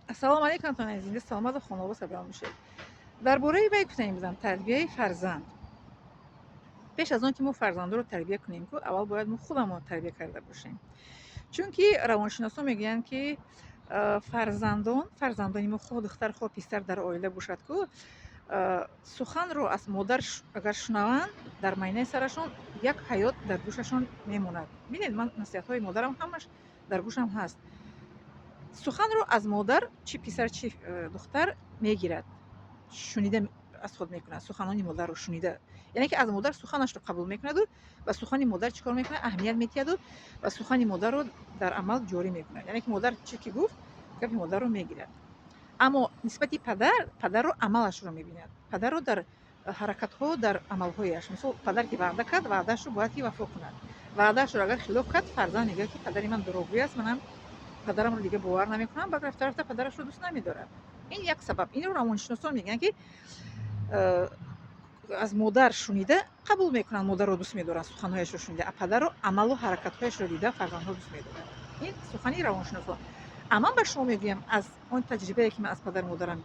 Assalomu alaykum azizingiz, salomat va xonavod sabr mishid. Дарбораи вай гуфтанем бизам тарбияи фарзанд. пеш аз он ки мо фарзандро тарбия кунем ку аввал бояд мо худамон тарбия карда бошем. Чунки равоншиносон мегӯянд ки фарзандони мо хо духтар хо писар дар оила бошад ку суханро аз модар агар шунаванд дар майнаи сарашон як ҳаёт дар гӯшашон мемонад. Бинед ман насиҳатҳои модарам ҳамаш дар гӯшам ҳаст. суханро аз модар чи писар чи духтар мегирад, шунида аз худ мекунад, суханони модарро шунида, яъне ки аз модар суханашро қабул мекунаду ва сухани модар чӣ кор мекунад, аҳамият метиҳаду ва сухани модарро дар амал ҷорӣ мекунад, яъне ки модар чӣ ки гуфт гапи модарро мегирад. Аммо нисбати падарро амалашро мебинад, падарро дар ҳаракатҳо, дар амалҳояш. Мисол падар ки ваъда кард, ваъдаашро бояд ки вафо кунад. Ваъдаашро агар хилоф кард, фарзанд мегӯяд ки падари ман дурӯғгӯй аст, манам падарамро дига бовар намекунам, баъд рафта падарашро дӯст намедорад. Ин як сабаб. Инро равоншиносон мегӯянд ки аз модар шунида қабул мекунанд, модарро дӯст медоранд, суханҳояшро шунида, а падарро амалу ҳаракатҳояшро дида фарзандҳо дӯст медоранд. Ин сухани равоншиносон. Аммо ба шумо мегӯям аз он таҷрибае ки ман аз падару модарам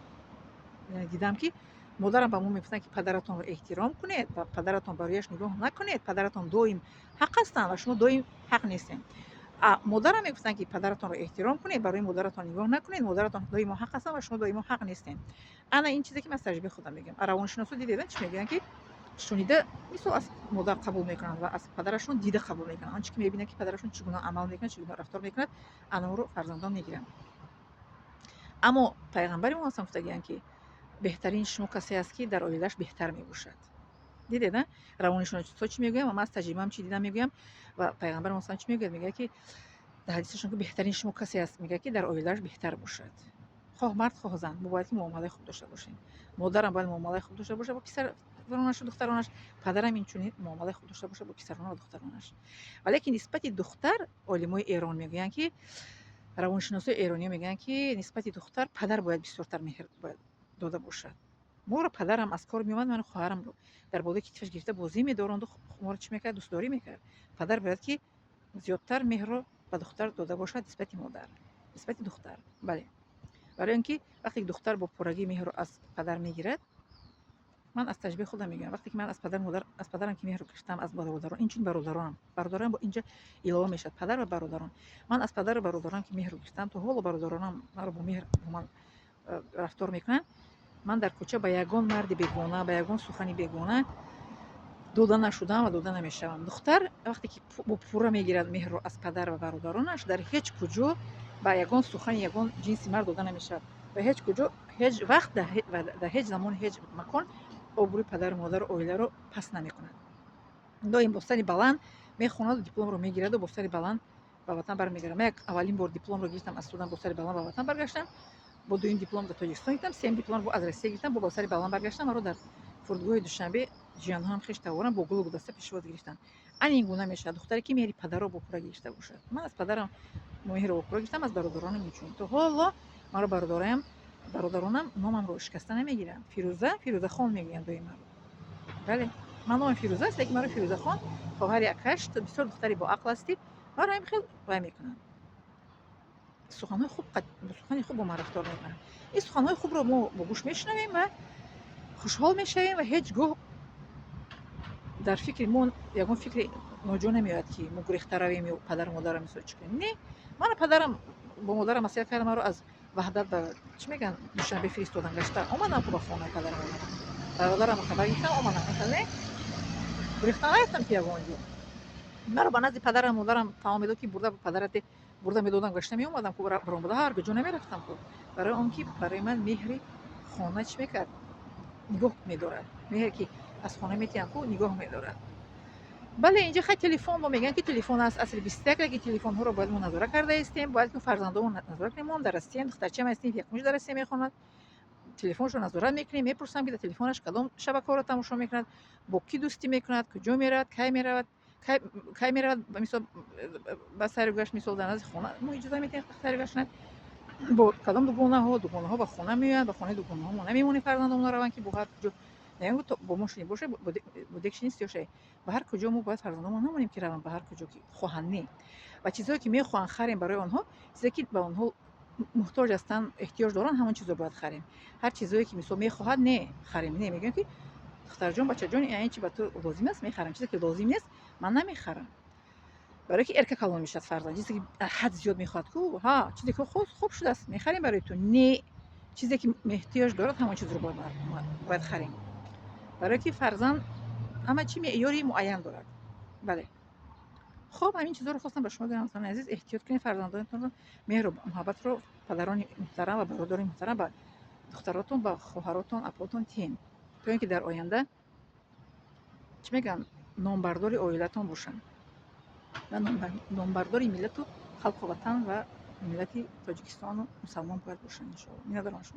дидам, ки модарам ба мо мегуфтанд ки падаратонро эҳтиром кунед ва падаратон ба рӯяш нигоҳ накунед, падаратон доим ҳақ ҳастанд ва шумо доим ҳақ нестед. модарам мегуфтанд ки падаратонро эҳтиром кунед, барои модаратон нигоҳ накунед, модаратон доимо ҳақ ҳастанд ва шумо доимо ҳақ нестед. ана ин чизе ки ман аз таҷрибаи худам мегӯям. Равоншиносо дидедан чӣ мегӯянд, ки шунида мисол аз модар қабул мекунанд ва аз падарашон дида қабул мекунанд. Он чӣ ки мебинанд ки падарашон чӣ гуна амал мекунад, чӣ гуна рафтор мекунад, анаро фарзандон мегиранд. аммо пайғамбари мо ҳастанд гуфтагиянд ки беҳтарин шумо касе аст ки дар оилааш беҳтар мебошад. дидед равонишиносо чӣ мегӯям ва ман аз таҷрибаам чӣ дидам мегӯям ва пайғамбари мо чӣ мегӯяд, мегӯяд ки дар ҳадисашон ки беҳтарин шумо касе аст, мегӯяд ки дар оилааш беҳтар бошад. хоҳ мард хоҳ зан, мо бояд ки муомалаи хуб дошта бошем. Модарам бояд муомалаи хуб дошта бошад бо писаронашу духтаронаш, падарам инчунин муомалаи хуб дошта бошад бо писарона ва духтаронаш. Валекин нисбати духтар олимои Эрон мегӯянд ки равоншиносои эрониё мегӯянд ки нисбати духтар падар бояд бисёртар меҳр бояд дода бошад. моро падарам аз кор меомад, ману хоҳарамро дар болои китфаш гирифта бозӣ медоронду моро чӣ мекард, дӯстдорӣ мекард. Падар бояд ки зиёдтар меҳрро ба духтар дода бошад нисбати модар, нисбати духтар. бале барои он ки вақте ки духтар бо пуррагӣ меҳрро аз падар мегирад, ман аз таҷрибаи худам мегӯям, вақте ки ман аз падарам ки меҳрро гирифтам, аз бародарон, инчунин бародаронам бо инҷа илова мешавад, падар ва бародарон. ман аз падару бародаронам ки меҳрро гирифтам, то ҳоло бародаронам маро бо меҳр бо ман рафтор мекунанд. ман дар кӯча ба ягон марди бегона, ба ягон сухани бегона дода нашудам ва дода намешавам. духтар вақте ки бо пурра мегирад меҳрро аз падар ва бародаронаш, дар ҳеҷ куҷо ба ягон сухани ягон ҷинси мард дода намешавад ва ҳеҷ куҷо, ҳеҷ вақт, дар ҳеҷ замони ҳеҷ макон обрӯи падару модару оиларо паст намекунад. доим бо сари баланд мехонаду дипломро мегираду бо сари баланд ба ватан бармегардад. ман як аввалин бор дипломро гирифтам аз судан, бо сари баланд ба ватан баргаштам. бо дуюм диплом дар тоҷикистон гирифтам, сеюм дипломро аз Россия гирифтам, бо сари баланд баргаштам. маро дар фурудгоҳи Душанбе ҷиёнҳоям хеш таворам, бо гулу гулдаста пешвоз гирифтанд. ин гуна мешавад духтаре ки меҳри падарро бо пурра гирифта бошад. ман аз падарам меҳрро бо пурра гирифтам, аз бародаронам инчунин. то ҳоло маро бародаронам номамро шикаста намегиранд. Фирӯзахон мегӯянд доим маро. бале ман номам Фирӯза аст, лекин маро Фирӯзахон, хоҳари Акаш, бисёр духтари боақл ҳастӣ, мароам хеле вай мекунанд. суханҳои хуб бо ман рафтор мекунанд. ин суханҳои хубро мо бо гӯш мешунавем ва хушҳол мешавем ва ҳеҷ гоҳ дар фикри мо ягон фикри ноҷо намеояд ки мо гурехта равем ё падару модарам мисол чӣ кунем. не, маро падарам бо модарам насиҳат карда, маро аз ваҳдат ба чӣ мегӯянд Душанбе фиристодан гашта омадам ку ба хонаи падару модарам. бародарамро хабар гирифтам, омадам. не гурехта нарафтам ки ягон ҷо. маро ба назди падару модарам таом медод ки бурда падарат де бурда медодам, гашта меомадам ку баромада ҳар куҷо намерафтам ку. барои он ки барои ман меҳри хона чӣ мекард, нигоҳ медорад. меҳре ки аз хона метиҳам ку нигоҳ медорад. бале инҷа хай телефон мо мегӯянд ки телефон аст асри 21, ки телефонҳоро бояд мо назорат карда истем, бояд ки фарзандонро назорат кунем. мо дар Россияем, духтарчаам ҳастем, якумуш дар Россия мехонад, телефонашро назорат мекунем, мепурсам ки дар телефонаш кадом шабакаҳоро тамошо мекунад, бо кӣ дӯстӣ мекунад, куҷо меравад, кай меравад, мисол ба сайру гашт, мисол дар назди хона мо иҷоза метиҳем сайру гашт кунад, бо кадом дугонаҳо ба хона меоянд, ба хонаи дугонаҳо мо намемонем фарзандонро раванд ки бо ҳар куҷо наягон то бо мошини боше, бо декши нест ёше, ба ҳар куҷо мо бояд фарзандонро намонем ки раванд ба ҳар куҷо ки хоҳанд. не ва чизҳое ки мехоҳанд харем барои онҳо, чизе ки ба онҳо محتاج هستن احتیاج دارن همون چیزا باید خریم. هر چیزایی که مثلا میخواهد نه خریم. نمیگم که دختر جان بچه جان این چی به تو لازم است میخرم، چیزی که لازم نیست من نمیخرم. برای که ارک کلان میشد فرزند. چیزی که حد زیاد میخواد کو ها چیزی که خود خوب شده است میخریم برای تو. نه چیزی که احتیاج دارد همون چیز رو باید خریم. برای که فرزند همه چی معیاری معین دارد. بله. خب همین چیزا رو خواستم به شما بگم دوستان عزیز. احتیاط کنید فرزندانتون رو، مهر و محبت رو پدران محترم و برادران محترم به دختراتون و خواهراتون اپاتون تین، تا اینکه در آینده چی میگن نامبردار عائلتون باشن و نامبردار ملت و خلق وطن و ملت تاجیکستان و مسلمان باید باشن ان شاء الله.